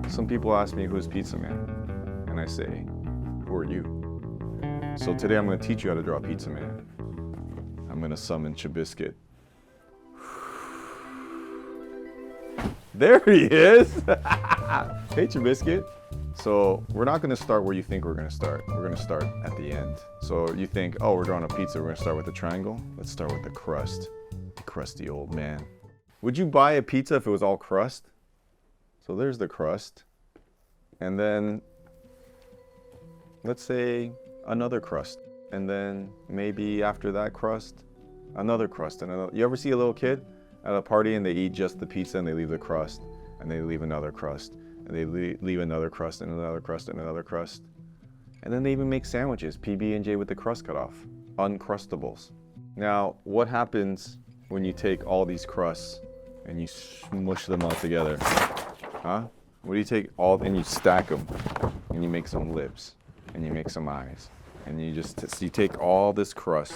Some people ask me, who's Petezzaman? And I say, who are you? So today I'm going to teach you how to draw Petezzaman. I'm going to summon Chab Biscuit. There he is! Hey, Chab Biscuit. So we're not going to start where you think we're going to start. We're going to start at the end. So you think, oh, we're drawing a pizza, we're going to start with the triangle? Let's start with the crust. The crusty old man. Would you buy a pizza if it was all crust? So there's the crust. And then, let's say, another crust. And then maybe after that crust, another crust. And another. You ever see a little kid at a party and they eat just the pizza and they leave the crust? And they leave another crust. And they leave another crust and another crust and another crust. And then they even make sandwiches, PB&J with the crust cut off, uncrustables. Now, what happens when you take all these crusts and you smush them all together? Huh? What do you take all and you stack them and you make some lips and you make some eyes and you you take all this crust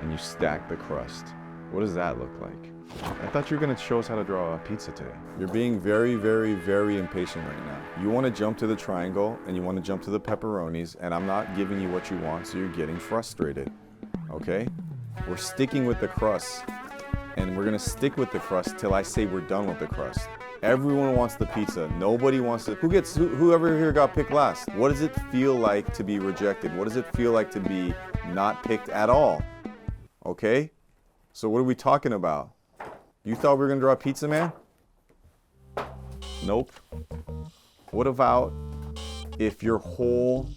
and you stack the crust. What does that look like? I thought you were going to show us how to draw a pizza today. You're being very, very, very impatient right now. You want to jump to the triangle and you want to jump to the pepperonis, and I'm not giving you what you want, so you're getting frustrated. Okay? We're sticking with the crust, and we're going to stick with the crust till I say we're done with the crust. Everyone wants the pizza. Nobody wants it. Whoever here got picked last? What does it feel like to be rejected? What does it feel like to be not picked at all? Okay? So what are we talking about? You thought we were gonna draw a Petezzaman? Nope. What about if your whole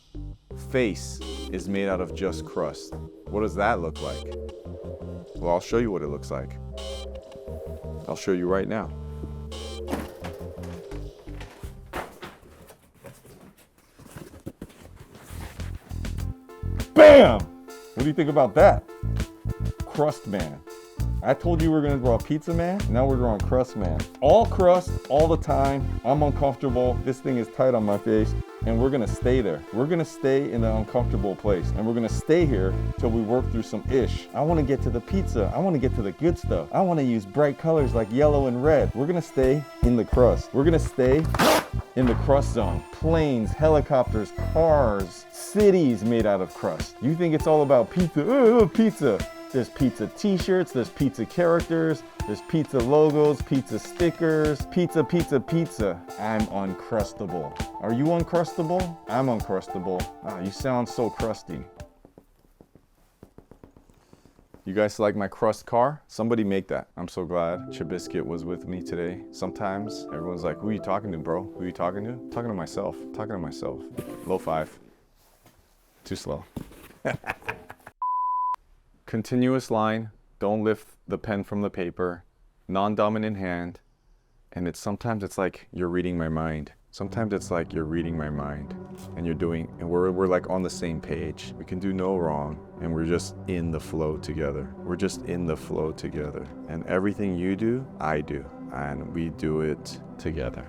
face is made out of just crust? What does that look like? Well, I'll show you what it looks like. I'll show you right now. Bam! What do you think about that? Crust man. I told you we were gonna draw pizza man, now we're drawing crust man. All crust, all the time. I'm uncomfortable. This thing is tight on my face, and we're gonna stay there. We're gonna stay in the uncomfortable place, and we're gonna stay here till we work through some ish. I wanna get to the pizza. I wanna get to the good stuff. I wanna use bright colors like yellow and red. We're gonna stay in the crust. We're gonna stay in the crust zone. Planes, helicopters, cars, cities made out of crust. You think it's all about pizza? Pizza. There's pizza t-shirts, there's pizza characters, there's pizza logos, pizza stickers, pizza, pizza, pizza. I'm uncrustable. Are you uncrustable? I'm uncrustable. Ah, you sound so crusty. You guys like my crust car? Somebody make that. I'm so glad Chab Biscuit was with me today. Sometimes everyone's like, who are you talking to, bro? Who are you talking to? I'm talking to myself. I'm talking to myself. Low five. Too slow. Continuous line, don't lift the pen from the paper, non-dominant hand, and sometimes it's like you're reading my mind. Sometimes it's like you're reading my mind, and we're like on the same page. We can do no wrong, and we're just in the flow together. We're just in the flow together. And everything you do, I do, and we do it together.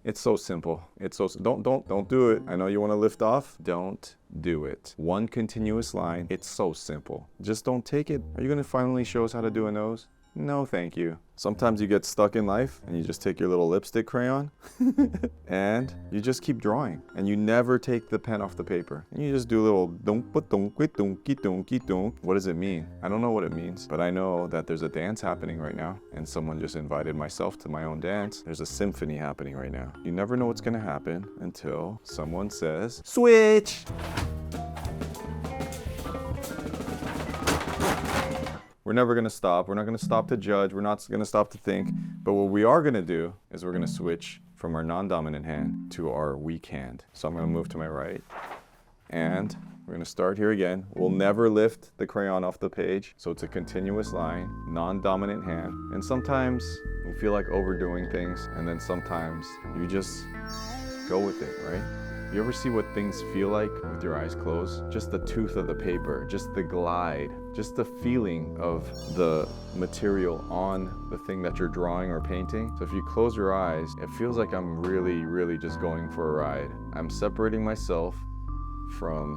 It's so simple. Don't do it. I know you want to lift off. Don't do it. One continuous line. It's so simple. Just don't take it. Are you going to finally show us how to do a nose? No, thank you. Sometimes you get stuck in life and you just take your little lipstick crayon and you just keep drawing and you never take the pen off the paper. And you just do a little donk. What does it mean? I don't know what it means, but I know that there's a dance happening right now, and someone just invited myself to my own dance. There's a symphony happening right now. You never know what's gonna happen until someone says, switch! We're never gonna stop. We're not gonna stop to judge. We're not gonna stop to think. But what we are gonna do is we're gonna switch from our non-dominant hand to our weak hand. So I'm gonna move to my right. And we're gonna start here again. We'll never lift the crayon off the page. So it's a continuous line, non-dominant hand. And sometimes we feel like overdoing things. And then sometimes you just go with it, right? You ever see what things feel like with your eyes closed? Just the tooth of the paper, just the glide, just the feeling of the material on the thing that you're drawing or painting. So if you close your eyes, it feels like I'm really, really just going for a ride. I'm separating myself from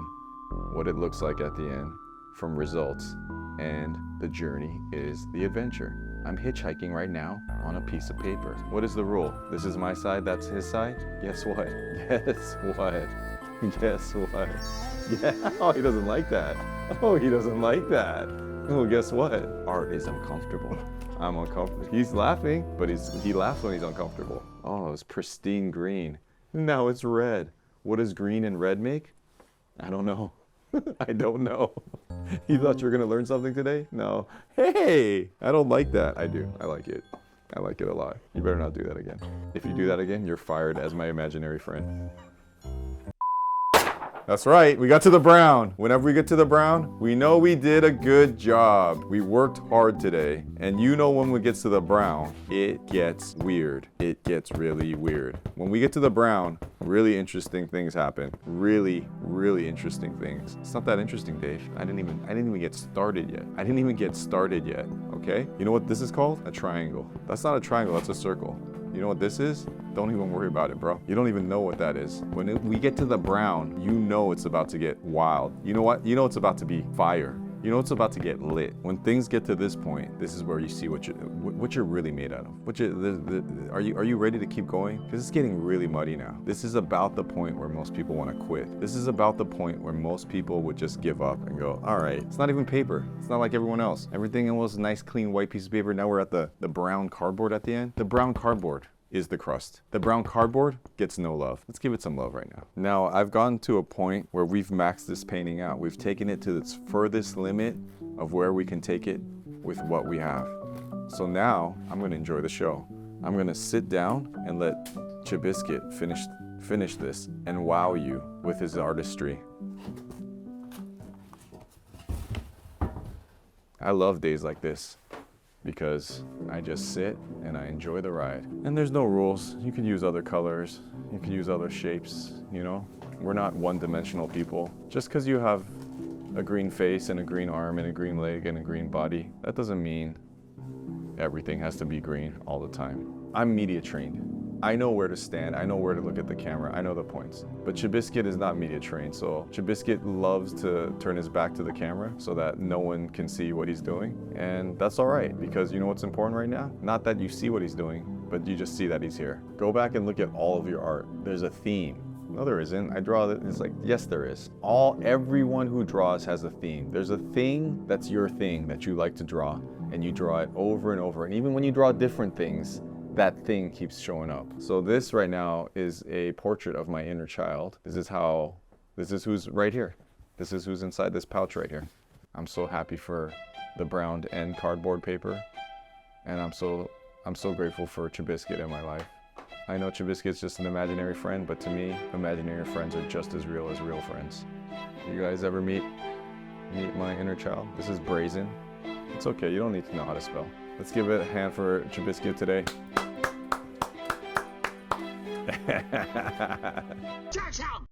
what it looks like at the end, from results, and the journey is the adventure. I'm hitchhiking right now on a piece of paper. What is the rule? This is my side, that's his side? Guess what? Guess what? Guess what? Yeah, oh, he doesn't like that. Oh, he doesn't like that. Oh, guess what? Art is uncomfortable. I'm uncomfortable. He's laughing, but he laughs when he's uncomfortable. Oh, it's pristine green. Now it's red. What does green and red make? I don't know. I don't know. You thought you were gonna learn something today? No. Hey, I don't like that. I do. I like it. I like it a lot. You better not do that again. If you do that again, you're fired as my imaginary friend. That's right, we got to the brown. Whenever we get to the brown, we know we did a good job. We worked hard today. And you know when it gets to the brown, it gets weird. It gets really weird. When we get to the brown, really interesting things happen. Really, really interesting things. It's not that interesting, Dave. I didn't even get started yet. I didn't even get started yet, okay? You know what this is called? A triangle. That's not a triangle, that's a circle. You know what this is? Don't even worry about it, bro. You don't even know what that is. When we get to the brown, you know it's about to get wild. You know what? You know it's about to be fire. You know it's about to get lit. When things get to this point, this is where you see what you're really made out of. Are you ready to keep going? Because it's getting really muddy now. This is about the point where most people want to quit. This is about the point where most people would just give up and go, all right, it's not even paper. It's not like everyone else. Everything was a nice, clean, white piece of paper. Now we're at the brown cardboard at the end. The brown cardboard is the crust. The brown cardboard gets no love. Let's give it some love right now. Now, I've gotten to a point where we've maxed this painting out. We've taken it to its furthest limit of where we can take it with what we have. So now, I'm gonna enjoy the show. I'm gonna sit down and let Chab Biscuit finish this and wow you with his artistry. I love days like this, because I just sit and I enjoy the ride. And there's no rules. You can use other colors, you can use other shapes, you know? We're not one-dimensional people. Just because you have a green face and a green arm and a green leg and a green body, that doesn't mean everything has to be green all the time. I'm media trained. I know where to stand, I know where to look at the camera, I know the points. But Chab Biscuit is not media trained, so Chab Biscuit loves to turn his back to the camera so that no one can see what he's doing. And that's all right, because you know what's important right now? Not that you see what he's doing, but you just see that he's here. Go back and look at all of your art. There's a theme. No, there isn't. I draw it, it's like, yes, there is. Everyone who draws has a theme. There's a thing that's your thing that you like to draw, and you draw it over and over. And even when you draw different things, that thing keeps showing up. So this right now is a portrait of my inner child. This is who's right here. This is who's inside this pouch right here. I'm so happy for the brown end cardboard paper. And I'm so grateful for Chab Biscuit in my life. I know Chab Biscuit's just an imaginary friend, but to me, imaginary friends are just as real friends. You guys ever meet my inner child? This is Brazen. It's okay, you don't need to know how to spell. Let's give it a hand for Chab Biscuit today. Church out!